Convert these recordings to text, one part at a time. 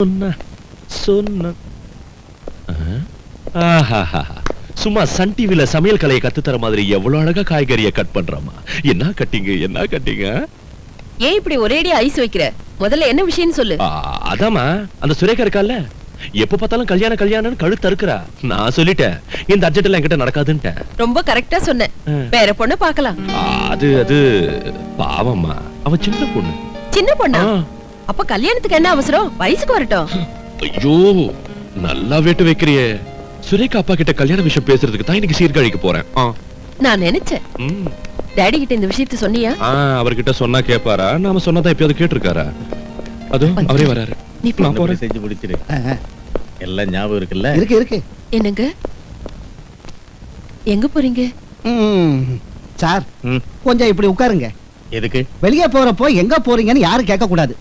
சொன்ன சும்மா சன் டிவில சமையல் கலையை கத்து தர மாதிரி எவ்வளவு அழகா காய்கறியை கட் பண்றாமா. என்ன கட்டிங்க ஏன் இப்படி ஒரேடியா ஐஸ் வைக்கிற? முதல்ல என்ன விஷயம் சொல்லு. அதாமா அந்த சுரேகா இருக்கால, எப்ப பார்த்தாலும் கல்யாணம் கழுத்து அறுக்குறா. நான் சொல்லிட்டேன், இந்த அர்ஜென்ட் எல்லாம் என்கிட்ட நடக்காதுன்ட்டேன். ரொம்ப கரெக்டா சொன்ன. வேற பொண்ணு பார்க்கலாம். அது பாவம்மா, அவ சின்ன பொண்ணு. சின்ன பொண்ணா? அப்ப கல்யாணத்துக்கு என்ன அவசரம்? வயசுக்கு வரட்டும். ஐயோ, நல்லா வேட்டு வைக்கிறியே. சுரேகா அப்பா கிட்ட கல்யாண விஷயம் பேசுறதுக்கு தான் இன்னைக்கு சீர்காழிக்கு போறேன். நான் நினைச்சேன். டாடி கிட்ட இந்த விஷயத்தை சொன்னியா? அவர்கிட்ட சொன்னா கேட்பாரா? நாம சொன்னதா எப்பயாவது கேட்டிருக்காரா? அதோ அவரே வராரு. நீ போறேன், செஞ்சு முடிச்சிரு. எல்லாம் ஞாபகம் இருக்குல்ல? இருக்கு. என்னங்க, எங்க போறீங்க? சார், கொஞ்சம் இப்படி உட்காருங்க. எதுக்கு? வெளியே போறப்போ எங்க போறீங்கன்னு யாரும் கேட்க கூடாது.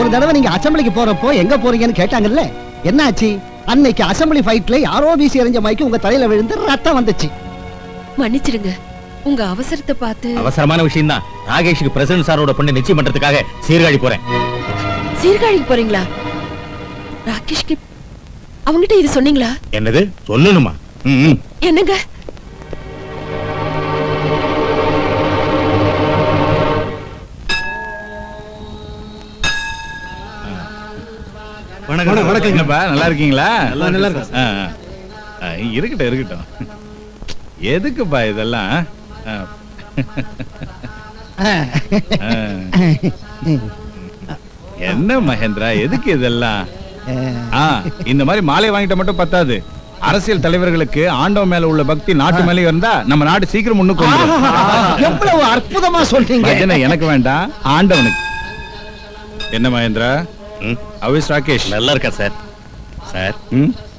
ஒரு தடவை நீங்க அசம்பிளிக்கு போறப்போ எங்க போறீங்கன்னு கேட்டாங்கல்ல, என்ன ஆச்சு? அன்னைக்கு அசம்பிளி ஃபைட்ல யாரோ வீசி எறிஞ்ச மைக்கு உங்க தலையில விழுந்து ரத்தம் வந்துச்சு. மன்னிச்சிடுங்க, உங்க அவசரத்தை பார்த்து. அவசரமான விஷயம் தான். நாகேஷுக்கு பிரசிடன்ட் சாரோட பொண்ணு நிச்சயம் பண்றதுக்காக சீர்காழி போறேன். சீர்காழிக்கு போறீங்களா? ராகேஷ்க்கு அவங்கிட்ட இது சொன்னீங்களா? என்னது சொல்லணுமா? என்னங்க? வணக்கங்கப்பா, நல்லா இருக்கீங்களா? நல்லா இருக்கேன். இருக்கட்டும். எதுக்குப்பா இதெல்லாம்? என்ன மகேந்திரா, எதுக்கு இதெல்லாம்? இந்த மாதிரி மாலை வாங்கிட்ட மட்டும் பத்தாது. அரசியல் தலைவர்களுக்கு ஆண்டவன் மேல உள்ள பக்தி நாட்டு மேலே இருந்தா நம்ம நாடு சீக்கிரம் முன்னுக்கு வந்துரும். எவ்வளவு அற்புதமா சொல்றீங்க. எனக்கு வேண்டாம், ஆண்டவனுக்கு. என்ன மகேந்திரா, அவிஸ் ராகேஷ் நல்லா இருக்கா சார்? சார்,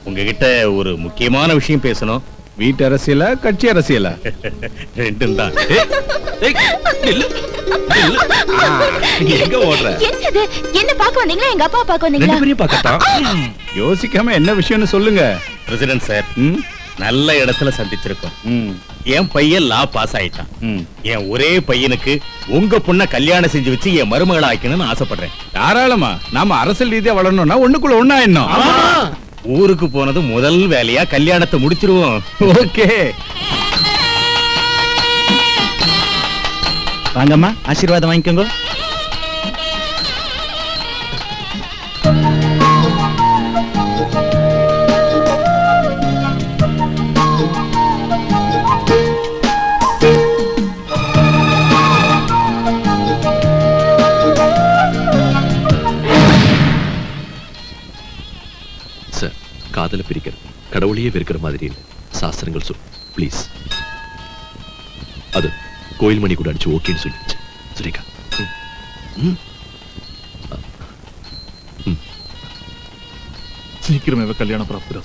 உங்ககிட்ட ஒரு முக்கியமான விஷயம் பேசணும். வீட்டு அரசியலா கட்சி அரசியலா? ரெண்டும் தான். எங்க ஓடுற? என்னது? என்ன பார்க்க வந்தீங்களா? எங்க அப்பா பார்க்க வந்தீங்களா? ரெண்டு பேரையும் பார்க்கத்தான். யோசிக்காம என்ன விஷயம்னு சொல்லுங்க. பிரசிடன்ட் சார், நல்ல இடத்துல சந்திச்சிருக்கோம். என் பையன் லா பாஸ் ஆயிட்டான். என் ஒரே பையனுக்கு உங்க பொண்ண கல்யாணம் செஞ்சு வச்சு என் மருமகளை ஆக்கணும்னு ஆசைப்படுறேன். தாராளமா. நாம அரசியல் ரீதியா வளரணும்னா ஒண்ணுக்குள்ள ஒண்ணா இன்னும். ஊருக்கு போனது முதல் வேலையா கல்யாணத்தை முடிச்சிருவோம். ஓகே, வாங்கம்மா, ஆசீர்வாதம் வாங்கிக்கோங்க. காதல பிரிக்கிறது கடவுளையே வெறுக்கிற மாதிரி இல்லை. சாஸ்திரங்கள் சொல் ப்ளீஸ். அது கோயில் மணி கூட அடிச்சு ஓகேன்னு சொல்லிடுச்சு. சுரேகா, சீக்கிரமே கல்யாண பிராப்தி.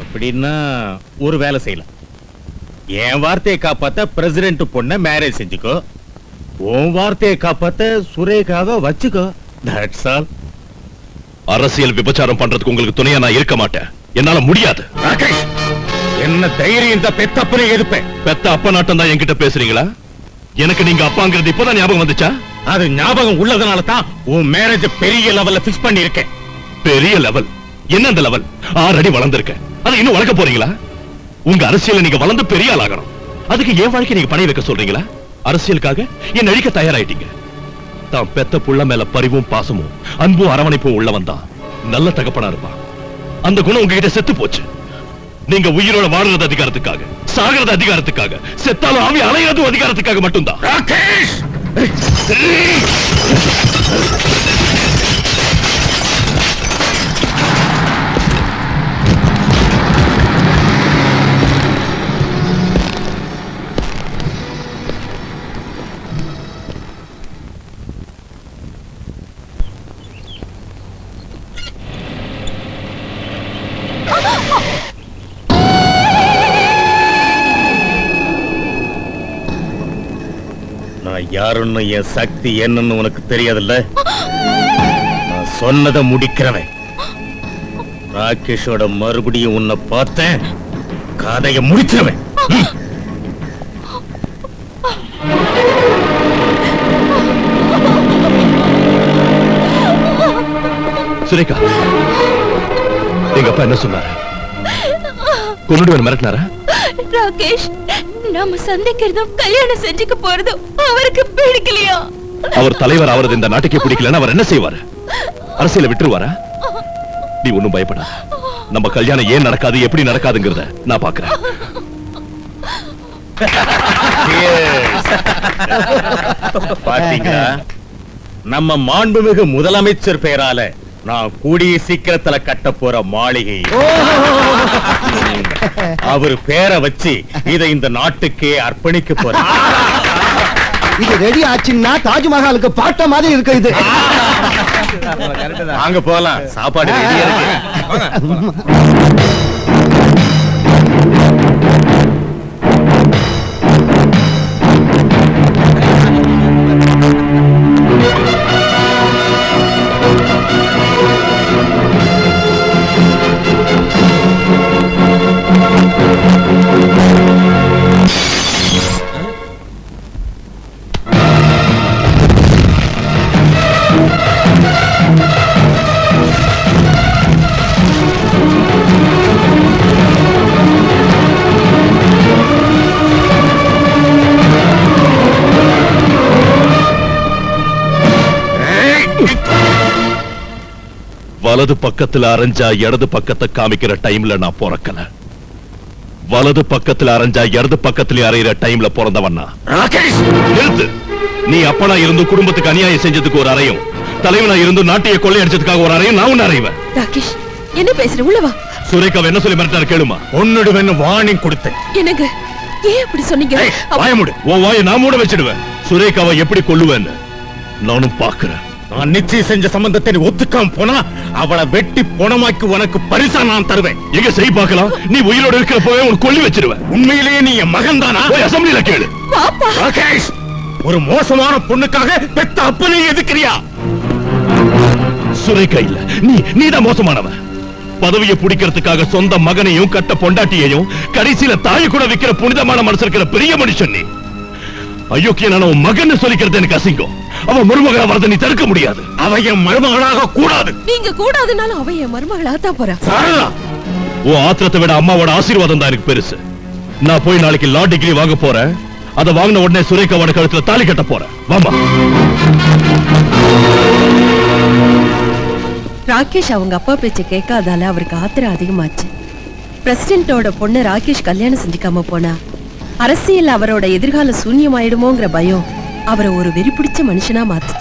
அப்படின்னா ஒரு வேலை செய்யலாம். என் வார்த்தையை காப்பாத்த பிரசிடென்ட் பொண்ண மேரேஜ் செஞ்சுக்கோ. உன் வார்த்தையை காப்பாத்த சுரேகாவை வச்சுக்கோ. That's all. அரசியல் விபச்சாரம் பண்றதுக்கு உங்களுக்கு துணையா நான் இருக்க மாட்டேன். என்னால முடியாது. ராகேஷ், என்ன தைரியம் இந்த பெத்த அப்பனை எதிர்ப்பேன்? பெத்த அப்ப நாட்டம் தான் என்கிட்ட பேசுறீங்களா? எனக்கு நீங்க அப்பாங்கிறது இப்பதான் ஞாபகம் வந்துச்சா? அது ஞாபகம் உள்ளதனால தான் உன் மேரேஜ் பெரிய லெவல்ல பிக்ஸ் பண்ணி இருக்கேன். பெரிய லெவல்? என்ன அந்த லெவல்? 6 அடி வளர்ந்திருக்கேன். அதை இன்னும் வளர்க்க போறீங்களா? உங்க அரசியல நீங்க வளர்ந்து பெரிய ஆளாகணும். அதுக்கு என் வாழ்க்கை நீங்க பணி வைக்க சொல்றீங்களா? அரசியலுக்காக என் அழிக்க தயாராயிட்டீங்க. தான் பெத்த புள்ள மேல பரிவும் பாசமும் அன்பும் அரவணைப்பும் உள்ளவன் தான் நல்ல தகப்பனா இருப்பான். அந்த குணம் உங்ககிட்ட செத்து போச்சு. நீங்க உயிரோட வாழுறது அதிகாரத்துக்காக, சாகிறது அதிகாரத்துக்காக, செத்தாலும் ஆவி அலையறதும் அதிகாரத்துக்காக மட்டும்தான். நான் யாருன்னு என் சக்தி என்னன்னு உனக்கு தெரியாதுல்ல? நான் சொன்னதை முடிக்கிறவன். ராகேஷோட மறுபடியும் உன்னை பார்த்தேன், கதையை முடிச்சிருவேன். சுரேகா, எங்க அப்பா என்ன சொன்னாரு? கொன்னுடுவேன் மிரட்டினாரா? ராகேஷ், நாம சந்திக்கிறதும் கல்யாணம் செஞ்சுக்க போறதும் அவருக்கு பிடிக்கலையா? அவர் தலைவர் அவரது இந்த நாட்டுக்கே பிடிக்கலன்னா அவர் என்ன செய்வாரு? அரசியலை விட்டுருவாரா? நீ ஒண்ணும் பயப்படாத. நம்ம கல்யாணம் ஏன் நடக்காது, எப்படி நடக்காதுங்கிறத நான் பாக்குறேன். பாத்தீங்களா, நம்ம மாண்புமிகு முதலமைச்சர் பெயரால நான் கூடிய சீக்கிரத்துல கட்ட போற மாளிகை. அவர் பேரை வச்சு இதை இந்த நாட்டுக்கே அர்ப்பணிக்க போறேன். இது ரெடி ஆச்சுன்னா தாஜ்மஹாலுக்கு பாட்ட மாதிரி இருக்கு இது. வாங்க போலாம், சாப்பாடு ரெடியா இருக்கு. வலது பக்கத்துல அரைஞ்சா இடது பக்கத்தை காமிக்கிற டைம்ல நான் பிறக்கல. வலது பக்கத்துல அரைஞ்சா இடது பக்கத்துல அறையிற டைம்ல பிறந்தவன்னா. ராகேஷ், நிறுத்து. நீ அப்பனா இருந்து குடும்பத்துக்கு அநியாயம் செஞ்சதுக்கு ஒரு அறையும், தலைவனா இருந்து நாட்டையை கொள்ளையடிச்சதுக்காக ஒரு அறையும் நான் ஒன்னு அறைவேன். ராகேஷ், என்ன பேசுற? உள்ளவா. சுரேகாவை என்ன சொல்லி மிரட்டாரு கேளுமா? பொண்ணுடுவேன்னு வார்னிங் கொடுத்தேன். என்னங்க, ஏன் அப்படி சொன்னீங்க? வாய மூடு. உன் வாயை நான் மூட வச்சிடுவேன். சுரேகாவை எப்படி கொல்லுவேன்னு நானும் பாக்குறேன். நான் நிச்சயம் செஞ்ச சம்பந்தத்தை நீ ஒத்துக்காம போனா அவளை வெட்டி பொணமாக்கி உனக்கு பரிசா நான் தருவேன். எங்க செய் பார்க்கலாம். நீ உயிரோடு இருக்கிறப்பவே உன் கொல்லி வச்சிருவேன். உண்மையிலேயே நீ என் மகன் தானா? போய் அசம்பிளில கேளு. ராகேஷ், ஒரு மோசமான பொண்ணுக்காக பெத்த அப்பனை எதுக்குறியா? சுரேகா இல்ல, நீதான் மோசமானவன். பதவியை பிடிக்கிறதுக்காக சொந்த மகனையும் கட்ட பொண்டாட்டியையும் கடைசியில தாயை கூட விக்கிற புனிதமான மனசு இருக்கிற பெரிய மனுஷன் நீ. அயோக்கியனான உன் மகன் சொல்லிக்கிறது எனக்கு அசிங்கம். அவன் மருமகளா வரத நீ தடுக்க முடியாது. அவ என் மருமகளாக கூடாது. நீங்க கூடாதுனாலும் அவ என் மருமகளா தான் போறா. சாரதா, உன் ஆத்திரத்தை விட அம்மாவோட ஆசீர்வாதம் தான் எனக்கு பெருசு. நான் போய் நாளைக்கு லா டிகிரி வாங்க போறேன். அதை வாங்கின உடனே சுரேகாவோட கழுத்துல தாலி கட்ட போறேன். வாமா. ராகேஷ் அவங்க அப்பா பேச்ச கேட்காதால அவருக்கு ஆத்திரம் அதிகமாச்சு. பிரசிடென்ட்டோட பொண்ணு ராகேஷ் கல்யாணம் செஞ்சுக்காம போனா அரசியல் அவரோட எதிர்கால சூன்யமாயிடுமோங்கிற பயம் அவரை ஒரு வெறி பிடிச்ச மனுஷனா மாத்துச்சு.